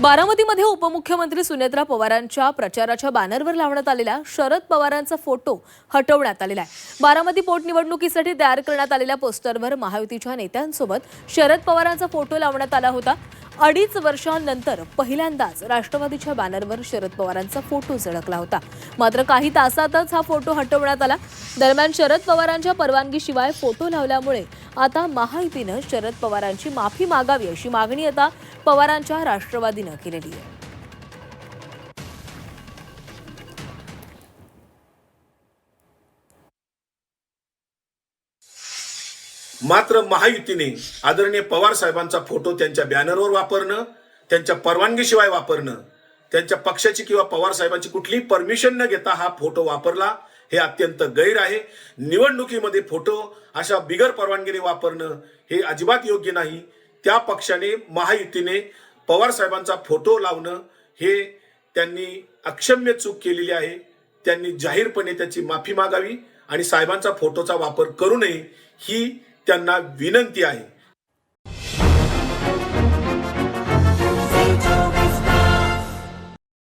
बारामतीमध्ये उपमुख्यमंत्री सुनेत्रा पवारांच्या प्रचाराच्या बॅनरवर लावण्यात आलेला शरद पवारांचा फोटो हटवण्यात आलेला आहे। बारामती पोटनिवडणुकीसाठी तयार करण्यात आलेल्या पोस्टरवर महायुतीच्या नेत्यांसोबत शरद पवारांचा फोटो लावण्यात आला होता। 2.5 वर्षांनंतर पहिल्यांदाच राष्ट्रवादीच्या बॅनरवर शरद पवारांचा फोटो झळकला होता। मात्र काही तासातच हा फोटो हटवण्यात आला। दरम्यान शरद पवारांच्या परवानगीशिवाय फोटो लावल्यामुळे आता महायुतीनं शरद पवारांची माफी मागावी अशी मागणी आता पवारांच्या राष्ट्रवादीनं केलेली आहे। मात्र महायुतीने आदरणीय पवार साहेबांचा फोटो त्यांच्या बॅनरवर वापरणं, त्यांच्या परवानगीशिवाय वापरणं, त्यांच्या पक्षाची किंवा पवार साहेबांची कुठलीही परमिशन न घेता हा फोटो वापरला, हे अत्यंत गैर आहे। निवडणुकीमध्ये फोटो अशा बिगर परवानगीने वापरणं हे अजिबात योग्य नाही। त्या पक्षाने महायुतीने पवार साहेबांचा फोटो लावणं हे त्यांनी अक्षम्य चूक केलेली आहे। त्यांनी जाहीरपणे त्याची माफी मागावी आणि साहेबांचा फोटोचा वापर करू नये ही त्यांना विनंती आहे।